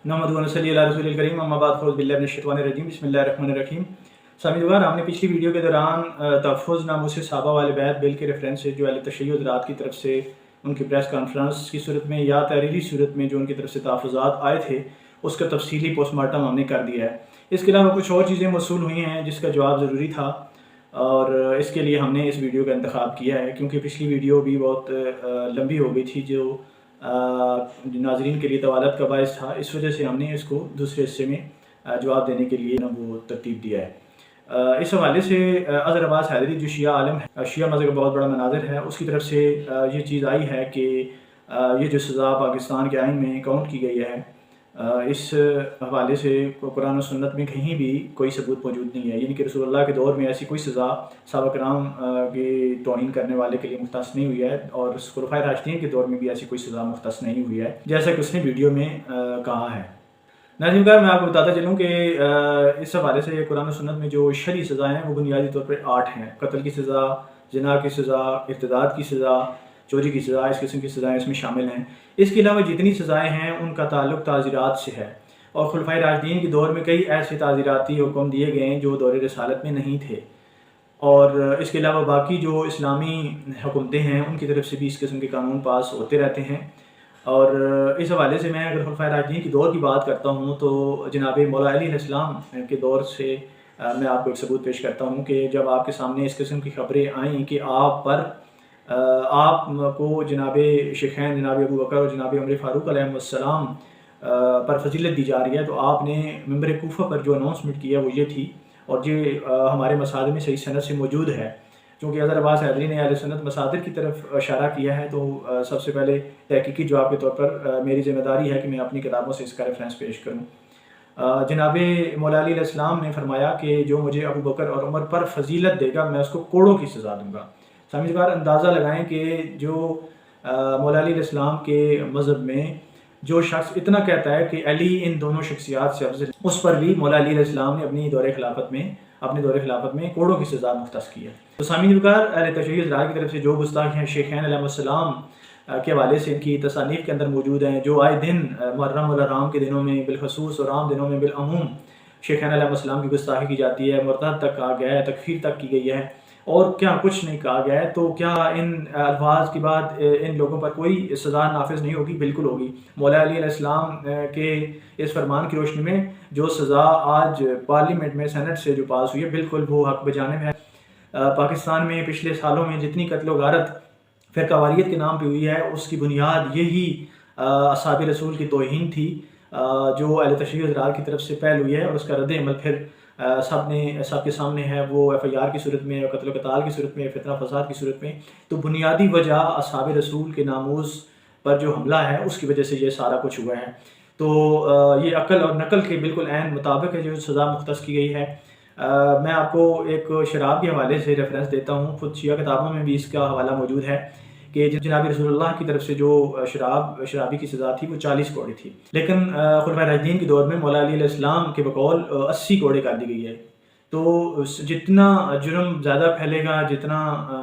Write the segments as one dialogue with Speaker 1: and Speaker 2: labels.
Speaker 1: नहमदुहु व नसल्ली अला रसूलिल करीम अम्मा बाद फ़ौज़ बिल्लाहि मिनश शैतानिर रजीम बिस्मिल्लाहिर्रहमानिर्रहीम। सामीन, हमने पिछली वीडियो के दौरान तहफ़्फ़ुज़ नामों से सहाबा वाले बैत बिल के रेफरेंस से जो अहले तशय्युअ हज़रात की तरफ से उनकी प्रेस कॉन्फ्रेंस की सूरत में या तहरीरी सूरत में जो उनकी तरफ से तहफ़्फ़ुज़ात आए थे उसका तफसीली पोस्टमार्टम हमने कर दिया है। इसके अलावा कुछ और चीज़ें मौसूल हुई हैं जिसका जवाब ज़रूरी था और इसके लिए हमने इस वीडियो का इंतखाब किया है, क्योंकि पिछली वीडियो भी बहुत लंबी हो गई थी जो नाज़रीन के लिए तवालत का बायस था। इस वजह से हमने इसको दूसरे हिस्से में जवाब देने के लिए वो तरतीब दिया है। इस हवाले से अज़हर अब्बास हैदरी जो शिया आलम है, शिया मज़हब का बहुत बड़ा मनाज़र है, उसकी तरफ से ये चीज़ आई है कि ये जो सज़ा पाकिस्तान के आइन में काउंट की गई है, इस हवाले से कुरान और सुन्नत में कहीं भी कोई सबूत मौजूद नहीं है। यानी कि रसूलुल्लाह के दौर में ऐसी कोई सज़ा सहाबा किराम के तौहीन करने वाले के लिए मुख्तस नहीं हुई है और खुलफाए राशिदीन के दौर में भी ऐसी कोई सज़ा मुख्तस नहीं हुई है, जैसा कि उसने वीडियो में कहा है। नाज़रीन, मैं आपको बताता चलूँ कि इस हवाले से कुरान और सुन्नत में जो शरई सज़ाएँ हैं वो बुनियादी तौर पर 8 हैं। कत्ल की सज़ा, ज़िना की सज़ा, इर्तिदाद की सज़ा, चोरी की सज़ा, इस किस्म की सज़ाएँ इसमें शामिल हैं। इसके अलावा जितनी सज़ाएँ हैं उनका ताल्लुक़ ताज़ीरात से है और खुलफाए राशिदीन के दौर में कई ऐसे ताज़ीराती हुक्म दिए गए हैं जो दौर रिसालत में नहीं थे। और इसके अलावा बाकी जो इस्लामी हुकूमतें हैं उनकी तरफ से भी इस किस्म के कानून पास होते रहते हैं। और इस हवाले से मैं अगर खुलफाए राशिदीन के दौर की बात करता हूँ तो जनाब मौला अली अलैहिस्सलाम के दौर से मैं आपको एक सबूत पेश करता हूँ कि जब आपके सामने इस किस्म की खबरें आईं कि आपको जनाब शेखैन जनाब अबू बकर और जनाब उमर फ़ारूक अलैहिस्सलाम पर फजीलत दी जा रही है, तो आपने मिंबर कूफा पर जो अनाउंसमेंट किया वो ये थी और ये हमारे मसादिर में सही सनद से मौजूद है। क्योंकि अज़हर अब्बास हैदरी ने अहले सुन्नत मसादिर की तरफ इशारा किया है, तो सबसे पहले तहकीकी जवाब के तौर पर मेरी ज़िम्मेदारी है कि मैं अपनी किताबों से इसका रेफरेंस पेश करूँ। जनाब मौला अली अलैहिस्सलाम ने फरमाया कि जो मुझे अबू बकर और उमर पर फजीलत देगा मैं उसको कोड़ों की सज़ा दूँगा। सामने बार अंदाज़ा लगाएं कि जो मौला अली अलैहिस्सलाम के मज़हब में जो शख्स इतना कहता है कि अली इन दोनों शख्सियात से अफजल, उस पर भी मौला अली अलैहिस्सलाम ने अपने दौर खिलाफत में कोड़ों की सज़ा मुख्तस की है। तो सामीन कार अहले तशय्युअ हज़रात की तरफ से जो गुस्ताखियाँ शेखैन अलैहिस्सलाम के हवाले से इनकी तसानीफ़ के अंदर मौजूद हैं, जो आए दिन मुहर्रम और हराम के दिनों में बिलखसूस और आम दिनों में बिलअमूम शेखैन अलैहिस्सलाम की गुस्ताखी की जाती है, मुर्तद तक कहा गया है, तकफीर तक की गई है और क्या कुछ नहीं कहा गया है। तो क्या इन अल्फाज के बाद इन लोगों पर कोई सज़ा नाफिज नहीं होगी? बिल्कुल होगी। मौला अली अलैहिस्सलाम के इस फरमान की रोशनी में जो सज़ा आज पार्लियामेंट में सेनेट से जो पास हुई है, बिल्कुल वो हक बजानिब है। पाकिस्तान में पिछले सालों में जितनी कत्ल व गारत फ़िरक़ावारियत के नाम पर हुई है उसकी बुनियाद यही असहाबे रसूल की तौहीन थी जो अहले तशय्युअ हज़रात की तरफ से पहल हुई है और उसका रद्द अमल फिर सबके सामने है, वो FIR की सूरत में, कत्ल क़ताल की सूरत में, फितना फसाद की सूरत में। तो बुनियादी वजह असहाबे रसूल के नामूस पर जो हमला है उसकी वजह से ये सारा कुछ हुआ है। तो ये अकल और नकल के बिल्कुल ऐन मुताबिक है जो सज़ा मुख्तस की गई है। मैं आपको एक शराब के हवाले से रेफरेंस देता हूँ, खुद शिया किताबों में भी इसका हवाला मौजूद है कि जनाब रसूलुल्लाह की तरफ से जो शराबी की सज़ा थी वो 40 कोड़े थी, लेकिन खुलफाए राशिदीन के दौर में मौला अली अलैहिस्सलाम के बकौल 80 कोड़े कर दी गई है। तो जितना जुर्म ज़्यादा फैलेगा, जितना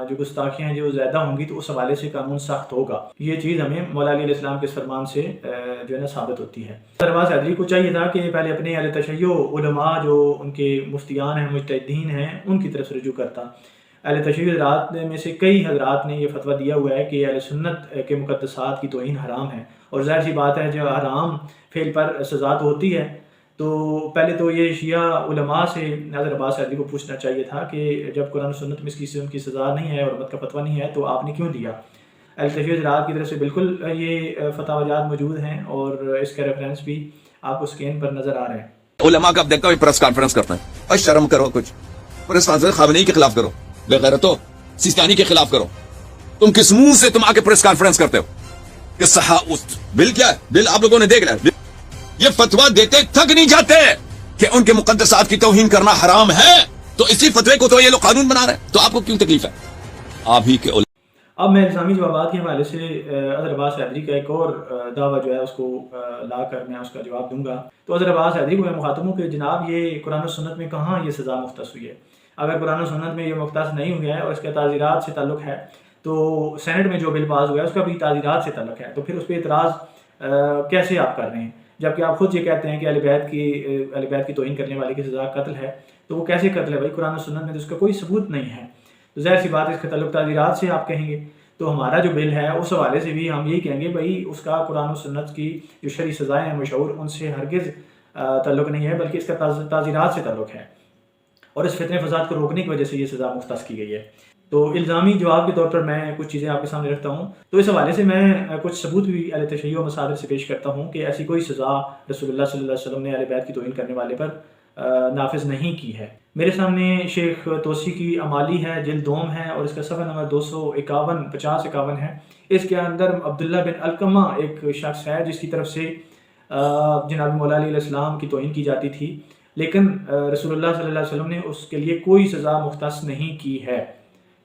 Speaker 1: जो गुस्ताखियाँ जो ज़्यादा होंगी, तो उस हवाले से कानून सख्त होगा। ये चीज़ हमें मौला अली अलैहिस्सलाम के फरमान से जो है ना साबित होती है। अज़हर अब्बास हैदरी को चाहिए था कि पहले अपने अहले तशय्युअ उलमा जो उनके मुफ्तियान हैं, मुज्तहिदीन हैं, उनकी तरफ से रुजू करता। अहले तशय्युअ हज़रात में से कई हज़रात ने यह फतवा दिया हुआ है कि अहले सुन्नत के मुक़द्दसात की तौहीन हराम है और ज़ाहिर सी बात है जो हराम फेल पर सज़ा तो होती है। तो पहले तो ये शिया उलमा से अज़हर अब्बास हैदरी को पूछना चाहिए था कि जब कुरान और सुन्नत में इसकी किस्म की सज़ा नहीं है और मत का फतवा नहीं है तो आपने क्यों दिया? अहले तशय्युअ हज़रात की तरफ से बिल्कुल ये फतवाजात मौजूद हैं और इसका रेफरेंस भी आपको स्क्रीन पर नज़र आ रहे हैं।
Speaker 2: उलमा का अब देखता हूँ प्रेस कॉन्फ्रेंस करते हैं और शर्म करो, कुछ प्रेस कॉन्फ्रेंस ख़ामेनी के खिलाफ करो, बेगैरतो सिस्तानी के खिलाफ करो। तुम किस मुंह से तुम आके प्रेस कॉन्फ्रेंस करते हो कि सहा उस बिल क्या है? बिल आप लोगों ने देख लिया, ये फतवा देते थक नहीं जाते कि उनके मुक़द्दसात की तौहीन करना हराम है, तो इसी फतवे को तो ये लोग कानून बना रहे हैं, तो आपको क्यों तकलीफ है? आप ही के
Speaker 1: अब मैं इस्लामी जवाबात के हवाले से अज़हर अब्बास हैदरी का एक और दावा जो है उसको ला कर मैं उसका जवाब दूंगा। तो अज़हर अब्बास हैदरी को मैं मुखातब हूँ कि जनाब ये कुरान और सुन्नत में कहाँ ये सज़ा मुख्तस हुई है? अगर कुरान और सुन्नत में ये मुख्तस नहीं हुआ है और इसका ताज़ीरात से ताल्लुक़ है, तो सेनेट में जो बिल पास हुआ है उसका भी ताज़ीरात से ताल्लुक़ है, तो फिर उस पर इतराज़ कैसे आप कर रहे हैं? جبکہ آپ خود یہ کہتے ہیں کہ اہل بیت کی توہین کرنے والے کی سزا قتل ہے، تو وہ کیسے قتل ہے بھائی؟ قرآن و سنت میں تو اس کا کوئی ثبوت نہیں ہے، تو ظاہر سی بات ہے اس کا تعلق تعزیرات سے آپ کہیں گے، تو ہمارا جو بل ہے اس حوالے سے بھی ہم یہی کہیں گے بھائی اس کا قرآن و سنت کی جو شرعی سزائیں ہیں مشہور، ان سے ہرگز تعلق نہیں ہے، بلکہ اس کا تعزیرات سے تعلق ہے، اور اس فتنہ فساد کو روکنے کی وجہ سے یہ سزا مختص کی گئی ہے۔ تو الزامی جواب کے طور پر میں کچھ چیزیں آپ کے سامنے رکھتا ہوں، تو اس حوالے سے میں کچھ ثبوت بھی اہل تشیع و مصادر سے پیش کرتا ہوں کہ ایسی کوئی سزا رسول اللہ صلی اللہ علیہ وسلم نے اہل بیت کی توہین کرنے والے پر نافذ نہیں کی ہے۔ میرے سامنے شیخ توسی کی امالی ہے، جلد دوم ہے، اور اس کا صفحہ نمبر 251 ہے۔ اس کے اندر عبداللہ بن علقمہ ایک شخص ہے جس کی طرف سے جناب مولا علیہ السلام کی توہین کی جاتی تھی، لیکن رسول اللہ صلی اللہ علیہ وسلم نے اس کے لیے کوئی سزا مختص نہیں کی ہے،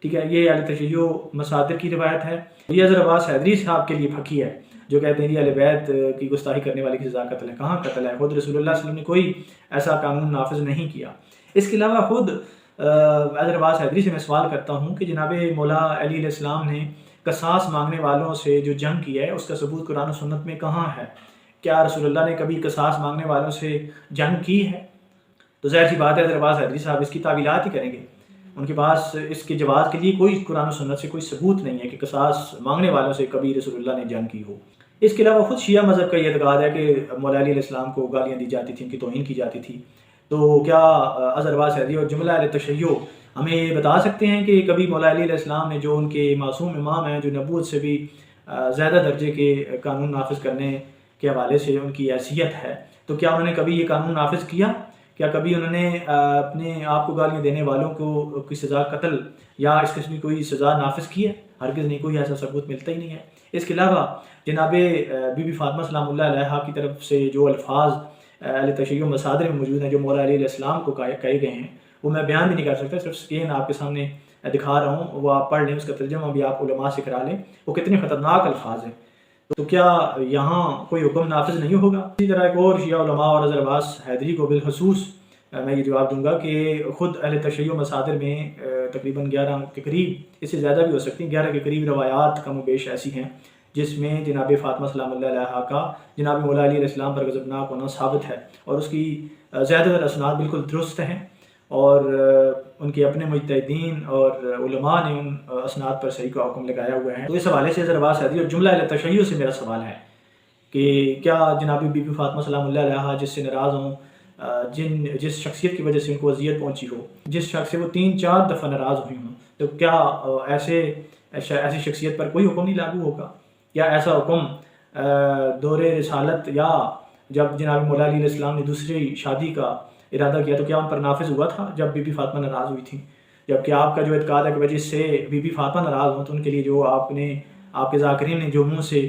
Speaker 1: ٹھیک ہے۔ یہ اہل تشیع و مصادر کی روایت ہے۔ یہ حضرت عباس حیدری صاحب کے لیے پھکی ہے جو کہتے ہیں اہل بیت کی گستاخی کرنے والے کی سزا قتل ہے۔ کہاں قتل ہے؟ خود رسول اللہ صلی اللہ علیہ وسلم نے کوئی ایسا قانون نافذ نہیں کیا۔ اس کے علاوہ خود حضرت عباس حیدری سے میں سوال کرتا ہوں کہ جناب مولا علی علیہ السلام نے قصاص مانگنے والوں سے جو جنگ کی ہے اس کا ثبوت قرآن و سنت میں کہاں ہے؟ کیا رسول اللہ نے کبھی قصاص مانگنے والوں سے جنگ کی ہے؟ تو ظاہر سی بات ہے حضرت عباس حیدری صاحب اس کی تعویلات ہی کریں گے، ان کے پاس اس کے جواز کے لیے کوئی قرآن و سنت سے کوئی ثبوت نہیں ہے کہ قصاص مانگنے والوں سے کبھی رسول اللہ نے جنگ کی ہو۔ اس کے علاوہ خود شیعہ مذہب کا یہ اعتقاد ہے کہ مولا علی علیہ السلام کو گالیاں دی جاتی تھیں، ان کی توہین کی جاتی تھی، تو کیا حضرت عباس حیدری اور جملہ اہل تشیع ہمیں یہ بتا سکتے ہیں کہ کبھی مولا علی علیہ السلام نے، جو ان کے معصوم امام ہیں، جو نبوت سے بھی زیادہ درجے کے قانون نافذ کرنے کے حوالے سے ان کی حیثیت ہے، تو کیا انہوں نے کبھی یہ قانون نافذ کیا؟ کیا کبھی انہوں نے اپنے آپ کو گالیاں دینے والوں کو کی سزا قتل یا اس قسم کی کوئی سزا نافذ کی ہے؟ ہرگز نہیں، کوئی ایسا ثبوت ملتا ہی نہیں ہے۔ اس کے علاوہ جناب بی بی فاطمہ سلام اللہ علیہا کی طرف سے جو الفاظ اہل تشیع و مصادر میں موجود ہیں جو مولا علی علیہ السلام کو کہے گئے ہیں، وہ میں بیان بھی نہیں کر سکتا، صرف اسکرین آپ کے سامنے دکھا رہا ہوں، وہ آپ پڑھ لیں، اس کا ترجمہ بھی آپ علماء سے کرا لیں، وہ کتنے خطرناک الفاظ ہیں۔ تو کیا یہاں کوئی حکم نافذ نہیں ہوگا؟ اسی طرح ایک اور شیعہ علماء اور حضرت عباس حیدری کو بالخصوص میں یہ جواب دوں گا کہ خود اہل تشیع و مصادر میں تقریباً 11 کے قریب، اس سے زیادہ بھی ہو سکتی ہیں، 11 کے قریب روایات کم و بیش ایسی ہیں جس میں جناب فاطمہ سلام اللہ علیہا کا جناب مولا علی علیہ السلام پر غضبناک ہونا ثابت ہے، اور اس کی زیادہ تر اسناد بالکل درست ہیں، اور ان کے اپنے مجتہدین اور علماء نے ان اسناد پر صحیح کا حکم لگایا ہوا ہے۔ تو اس حوالے سے حضرت عباس حیدری اور جملہ اہل تشیع سے میرا سوال ہے کہ کیا جناب بی بی فاطمہ سلام اللہ علیہا جس سے ناراض ہوں، جس شخصیت کی وجہ سے ان کو اذیت پہنچی ہو، جس شخص سے وہ 3-4 دفعہ ناراض ہوئی ہوں، تو کیا ایسی شخصیت پر کوئی حکم نہیں لاگو ہوگا؟ یا ایسا حکم دور رسالت یا جب جناب مولا علی علیہ السلام نے دوسری شادی کا ارادہ کیا تو کیا ان پر نافذ ہوا تھا جب بی بی فاطمہ ناراض ہوئی تھیں؟ جبکہ آپ کا جو اعتقاد ہے کہ وجہ سے بی بی فاطمہ ناراض ہوں تو ان کے لیے جو آپ کے ذاکرین نے جو منہ سے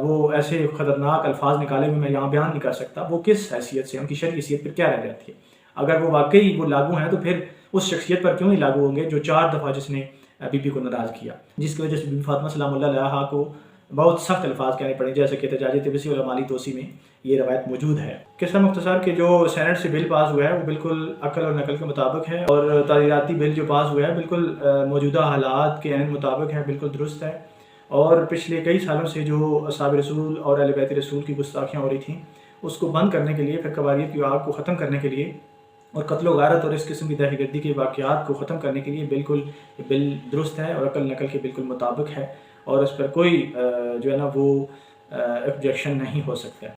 Speaker 1: وہ ایسے خطرناک الفاظ نکالے ہوئے میں یہاں بیان نہیں کر سکتا، وہ کس حیثیت سے، ان کی شرعی حیثیت پر کیا رہ جاتی ہے؟ اگر وہ واقعی وہ لاگو ہیں تو پھر اس شخصیت پر کیوں نہیں لاگو ہوں گے جو 4 دفعہ جس نے بی بی کو ناراض کیا، جس کی وجہ سے بی بی فاطمہ سلام اللہ علیہا کو بہت سخت الفاظ کہنے پڑے، جیسے کہ تجاج طبسی اور مالی توسی میں یہ روایت موجود ہے۔ قصہ مختصر کہ جو سینٹ سے بل پاس ہوا ہے وہ بالکل عقل اور نقل کے مطابق ہے، اور تعزیراتی بل جو پاس ہوا ہے بالکل موجودہ حالات کے عین مطابق ہے، بالکل درست ہے، اور پچھلے کئی سالوں سے جو اصحاب رسول اور اہل بیت رسول کی گستاخیاں ہو رہی تھیں اس کو بند کرنے کے لیے، پھر قواریت کی آگ کو ختم کرنے کے لیے، اور قتل و غارت اور اس قسم کی دہشت گردی کے واقعات کو ختم کرنے کے لیے بالکل بل درست ہے اور عقل نقل کے بالکل مطابق ہے، اور اس پر کوئی جو ہے نا وہ آبجیکشن نہیں ہو سکتا ہے۔